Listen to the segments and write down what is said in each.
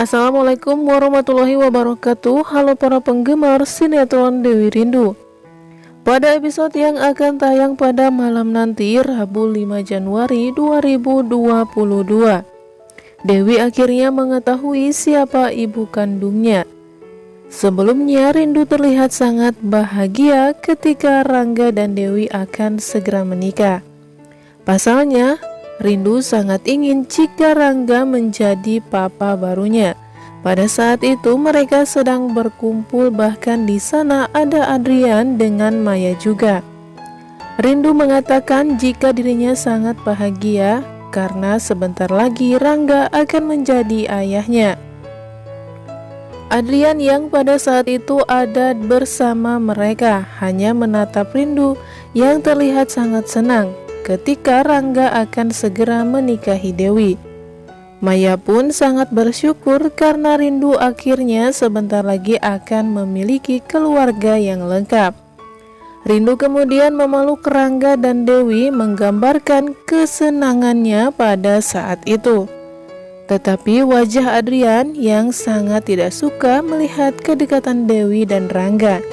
Assalamualaikum warahmatullahi wabarakatuh. Halo para penggemar sinetron Dewi Rindu. Pada episode yang akan tayang pada malam nanti, Rabu 5 Januari 2022, Dewi akhirnya mengetahui siapa ibu kandungnya. Sebelumnya, Rindu terlihat sangat bahagia ketika Rangga dan Dewi akan segera menikah. Pasalnya, Rindu sangat ingin jika Rangga menjadi papa barunya. Pada saat itu mereka sedang berkumpul, bahkan di sana ada Adrian dengan Maya juga. Rindu mengatakan jika dirinya sangat bahagia karena sebentar lagi Rangga akan menjadi ayahnya. Adrian yang pada saat itu ada bersama mereka hanya menatap Rindu yang terlihat sangat senang ketika Rangga akan segera menikahi Dewi. Maya pun sangat bersyukur karena Rindu akhirnya sebentar lagi akan memiliki keluarga yang lengkap. Rindu kemudian memeluk Rangga dan Dewi menggambarkan kesenangannya pada saat itu. Tetapi wajah Adrian yang sangat tidak suka melihat kedekatan Dewi dan Rangga.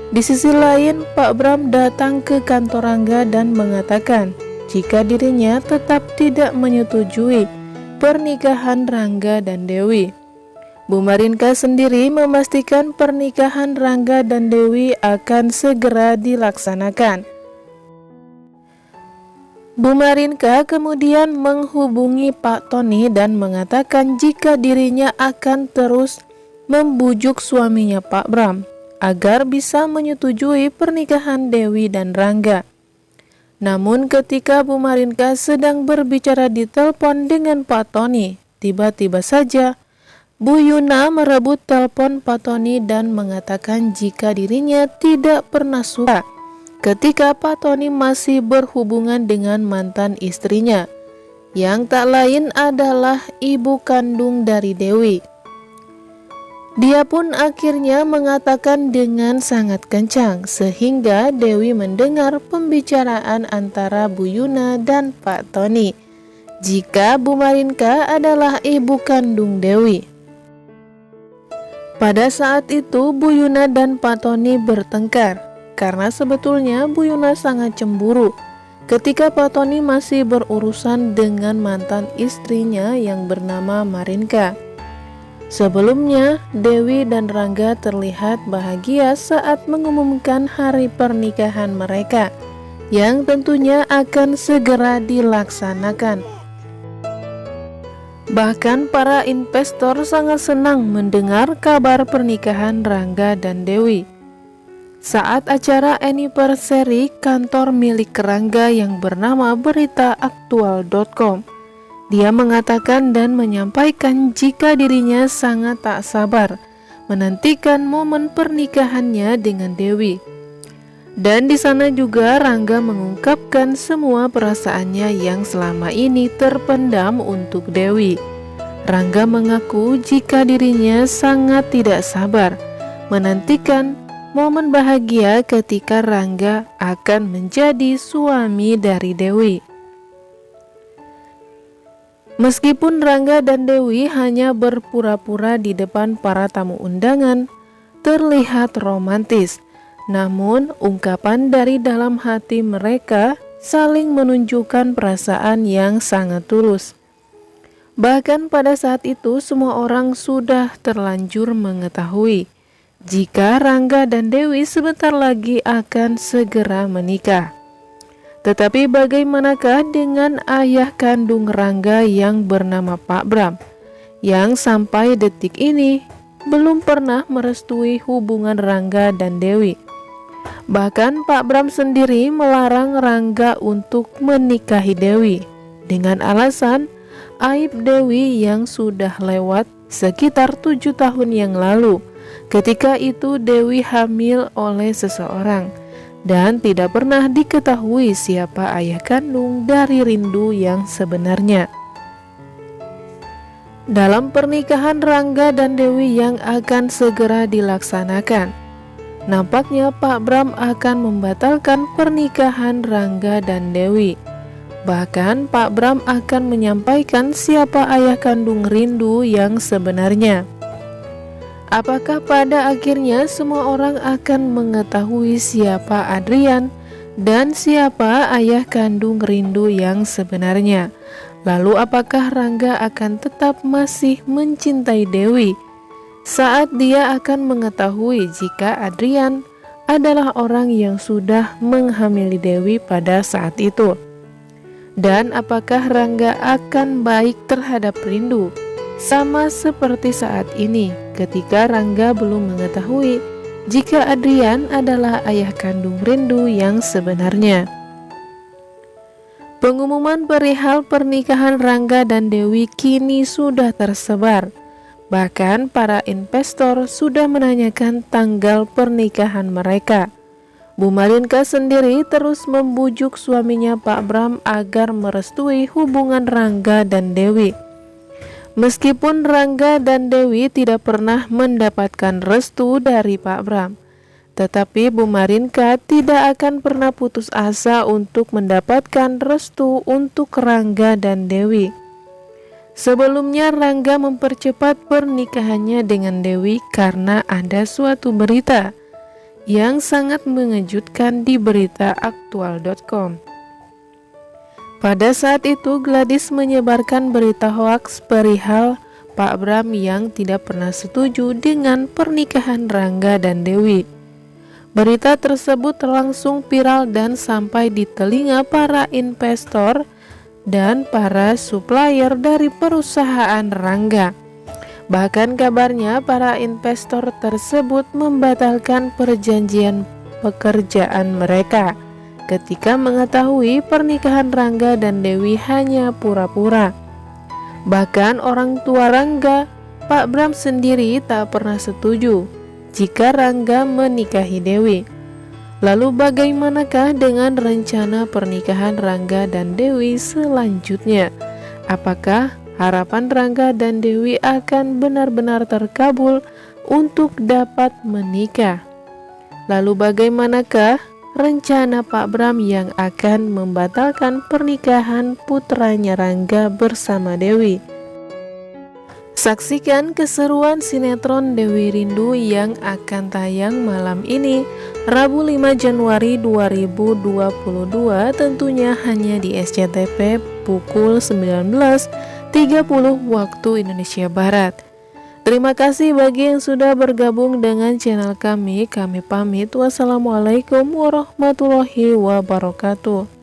Di sisi lain, Pak Bram datang ke kantor Rangga dan mengatakan jika dirinya tetap tidak menyetujui pernikahan Rangga dan Dewi. Bu Marinka sendiri memastikan pernikahan Rangga dan Dewi akan segera dilaksanakan. Bu Marinka kemudian menghubungi Pak Tony dan mengatakan jika dirinya akan terus membujuk suaminya Pak Bram agar bisa menyetujui pernikahan Dewi dan Rangga. Namun ketika Bu Marinka sedang berbicara di telepon dengan Pak Tony, tiba-tiba saja Bu Yuna merebut telepon Pak Tony dan mengatakan jika dirinya tidak pernah suka ketika Pak Tony masih berhubungan dengan mantan istrinya, yang tak lain adalah ibu kandung dari Dewi. Dia pun akhirnya mengatakan dengan sangat kencang sehingga Dewi mendengar pembicaraan antara Bu Yuna dan Pak Tony jika Bu Marinka adalah ibu kandung Dewi. Pada saat itu Bu Yuna dan Pak Tony bertengkar karena sebetulnya Bu Yuna sangat cemburu ketika Pak Tony masih berurusan dengan mantan istrinya yang bernama Marinka. Sebelumnya, Dewi dan Rangga terlihat bahagia saat mengumumkan hari pernikahan mereka yang tentunya akan segera dilaksanakan. Bahkan para investor sangat senang mendengar kabar pernikahan Rangga dan Dewi. Saat acara anniversary kantor milik Rangga yang bernama beritaaktual.com, dia mengatakan dan menyampaikan jika dirinya sangat tak sabar menantikan momen pernikahannya dengan Dewi. Dan di sana juga Rangga mengungkapkan semua perasaannya yang selama ini terpendam untuk Dewi. Rangga mengaku jika dirinya sangat tidak sabar menantikan momen bahagia ketika Rangga akan menjadi suami dari Dewi. Meskipun Rangga dan Dewi hanya berpura-pura di depan para tamu undangan, terlihat romantis. Namun, ungkapan dari dalam hati mereka saling menunjukkan perasaan yang sangat tulus. Bahkan pada saat itu semua orang sudah terlanjur mengetahui jika Rangga dan Dewi sebentar lagi akan segera menikah. Tetapi bagaimanakah dengan ayah kandung Rangga yang bernama Pak Bram, yang sampai detik ini belum pernah merestui hubungan Rangga dan Dewi? Bahkan Pak Bram sendiri melarang Rangga untuk menikahi Dewi dengan alasan aib Dewi yang sudah lewat sekitar 7 tahun yang lalu. Ketika itu Dewi hamil oleh seseorang dan tidak pernah diketahui siapa ayah kandung dari Rindu yang sebenarnya. Dalam pernikahan Rangga dan Dewi yang akan segera dilaksanakan, nampaknya Pak Bram akan membatalkan pernikahan Rangga dan Dewi. Bahkan Pak Bram akan menyampaikan siapa ayah kandung Rindu yang sebenarnya. Apakah pada akhirnya semua orang akan mengetahui siapa Adrian dan siapa ayah kandung Rindu yang sebenarnya? Lalu apakah Rangga akan tetap masih mencintai Dewi saat dia akan mengetahui jika Adrian adalah orang yang sudah menghamili Dewi pada saat itu? Dan apakah Rangga akan baik terhadap Rindu sama seperti saat ini ketika Rangga belum mengetahui jika Adrian adalah ayah kandung Rindu yang sebenarnya? Pengumuman perihal pernikahan Rangga dan Dewi kini sudah tersebar. Bahkan para investor sudah menanyakan tanggal pernikahan mereka. Bu Marinka sendiri terus membujuk suaminya Pak Bram agar merestui hubungan Rangga dan Dewi. Meskipun Rangga dan Dewi tidak pernah mendapatkan restu dari Pak Bram, tetapi Bu Marinka tidak akan pernah putus asa untuk mendapatkan restu untuk Rangga dan Dewi. Sebelumnya Rangga mempercepat pernikahannya dengan Dewi karena ada suatu berita yang sangat mengejutkan di beritaaktual.com. Pada saat itu Gladys menyebarkan berita hoaks perihal Pak Bram yang tidak pernah setuju dengan pernikahan Rangga dan Dewi. Berita tersebut langsung viral dan sampai di telinga para investor dan para supplier dari perusahaan Rangga. Bahkan kabarnya para investor tersebut membatalkan perjanjian pekerjaan mereka ketika mengetahui pernikahan Rangga dan Dewi hanya pura-pura. Bahkan orang tua Rangga, Pak Bram sendiri tak pernah setuju jika Rangga menikahi Dewi. Lalu bagaimanakah dengan rencana pernikahan Rangga dan Dewi selanjutnya? Apakah harapan Rangga dan Dewi akan benar-benar terkabul untuk dapat menikah? Lalu bagaimanakah rencana Pak Bram yang akan membatalkan pernikahan putranya Rangga bersama Dewi? Saksikan keseruan sinetron Dewi Rindu yang akan tayang malam ini, Rabu 5 Januari 2022, tentunya hanya di SCTV pukul 19.30 waktu Indonesia Barat. Terima kasih bagi yang sudah bergabung dengan channel kami. Kami pamit. Wassalamualaikum warahmatullahi wabarakatuh.